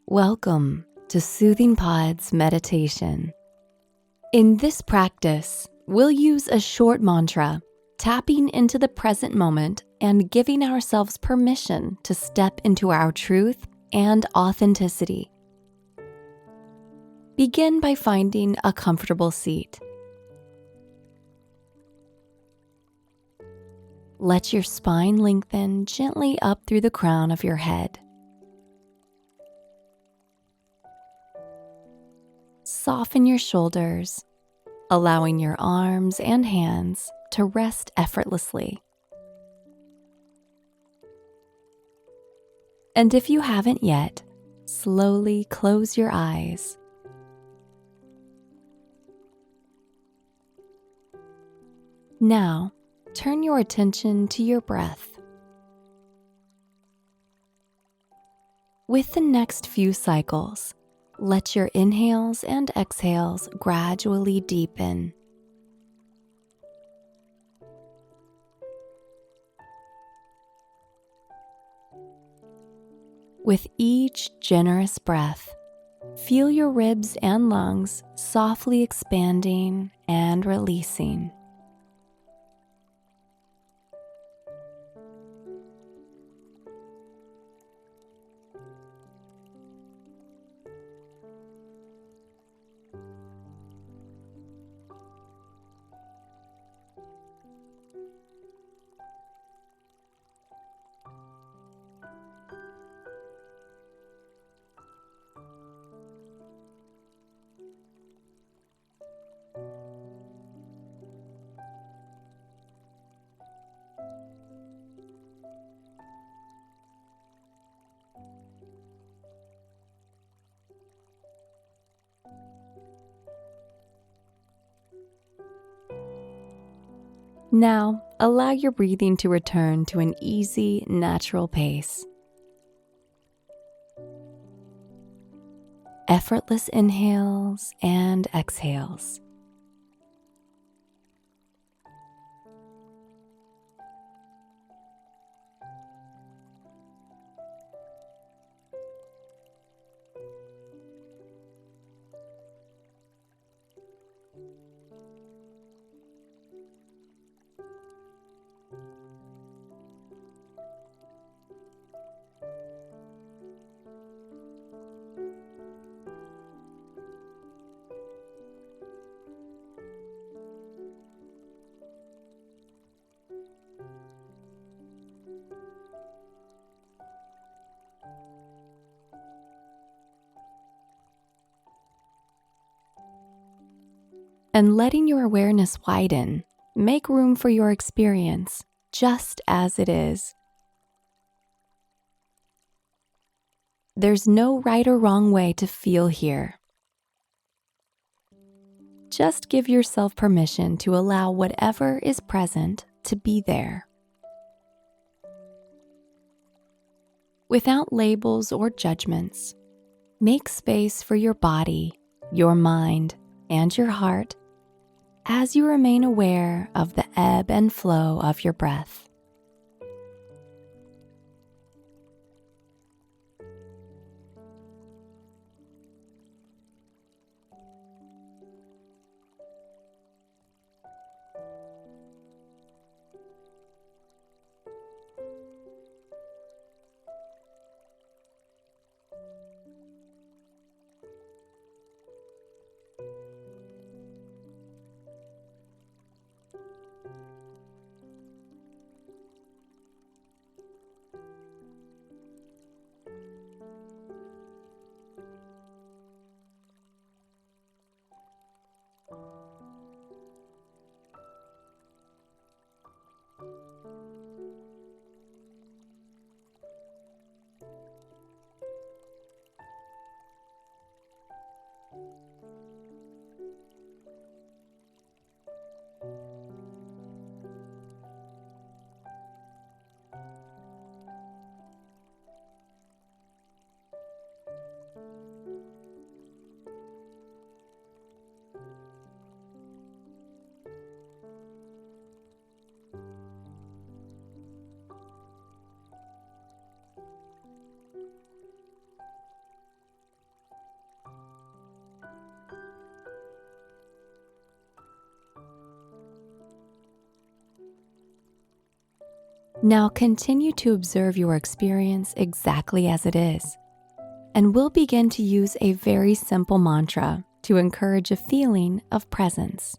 Welcome to Soothing Pod's meditation. In this practice, we'll use a short mantra, tapping into the present moment and giving ourselves permission to step into our truth and authenticity. Begin by finding a comfortable seat. Let your spine lengthen gently up through the crown of your head. Soften your shoulders, allowing your arms and hands to rest effortlessly. And if you haven't yet, slowly close your eyes. Now, turn your attention to your breath. With the next few cycles, let your inhales and exhales gradually deepen. With each generous breath, feel your ribs and lungs softly expanding and releasing. Now, allow your breathing to return to an easy, natural pace. Effortless inhales and exhales. And letting your awareness widen, make room for your experience just as it is. There's no right or wrong way to feel here. Just give yourself permission to allow whatever is present to be there. Without labels or judgments, make space for your body, your mind, and your heart as you remain aware of the ebb and flow of your breath. Now continue to observe your experience exactly as it is, and we'll begin to use a very simple mantra to encourage a feeling of presence.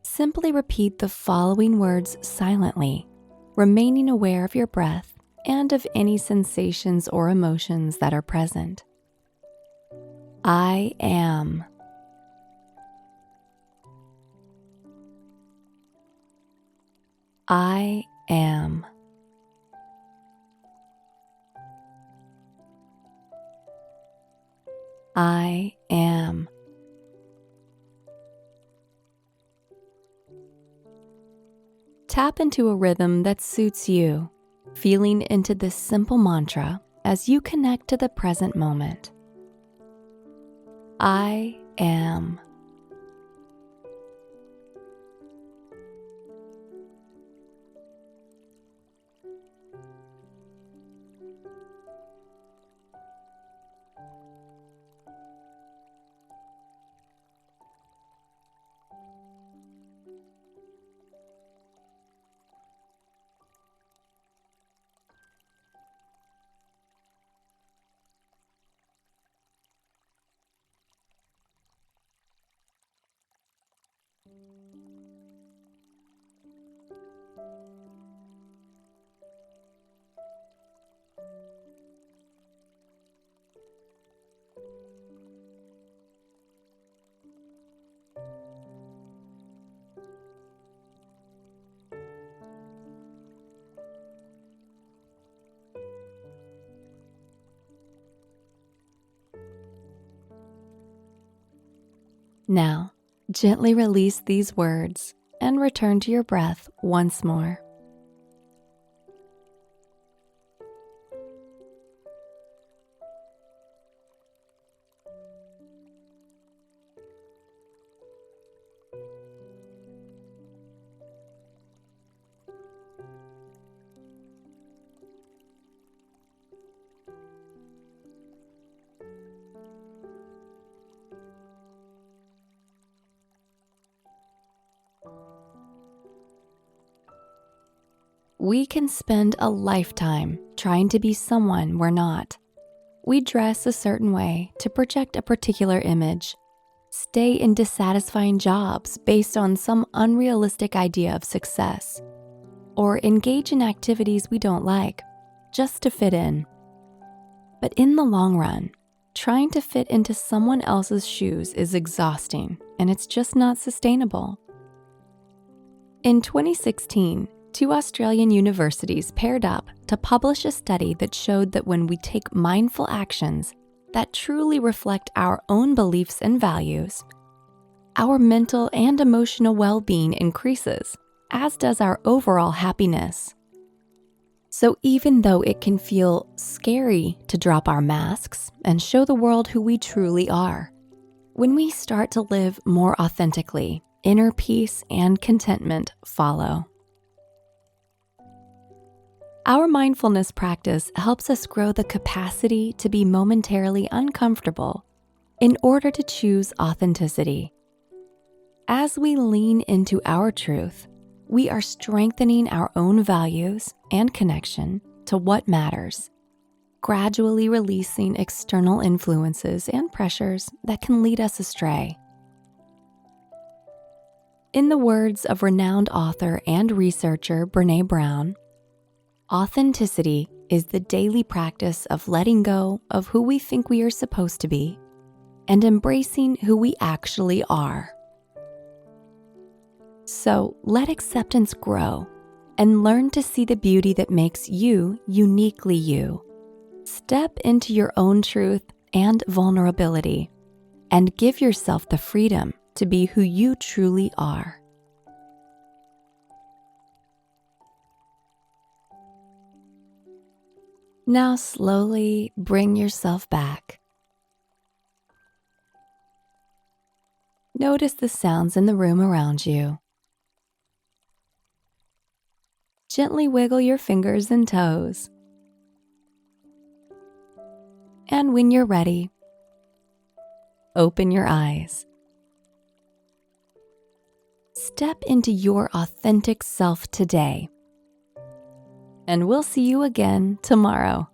Simply repeat the following words silently, remaining aware of your breath and of any sensations or emotions that are present. I am. I am. I am. Tap into a rhythm that suits you, feeling into this simple mantra as you connect to the present moment. I am. Now, gently release these words and return to your breath once more. We can spend a lifetime trying to be someone we're not. We dress a certain way to project a particular image, stay in dissatisfying jobs based on some unrealistic idea of success, or engage in activities we don't like just to fit in. But in the long run, trying to fit into someone else's shoes is exhausting, and it's just not sustainable. In 2016, 2 Australian universities paired up to publish a study that showed that when we take mindful actions that truly reflect our own beliefs and values, our mental and emotional well-being increases, as does our overall happiness. So even though it can feel scary to drop our masks and show the world who we truly are, when we start to live more authentically, inner peace and contentment follow. Our mindfulness practice helps us grow the capacity to be momentarily uncomfortable in order to choose authenticity. As we lean into our truth, we are strengthening our own values and connection to what matters, gradually releasing external influences and pressures that can lead us astray. In the words of renowned author and researcher Brené Brown, authenticity is the daily practice of letting go of who we think we are supposed to be and embracing who we actually are. So let acceptance grow and learn to see the beauty that makes you uniquely you. Step into your own truth and vulnerability and give yourself the freedom to be who you truly are. Now slowly bring yourself back. Notice the sounds in the room around you. Gently wiggle your fingers and toes. And when you're ready, open your eyes. Step into your authentic self today. And we'll see you again tomorrow.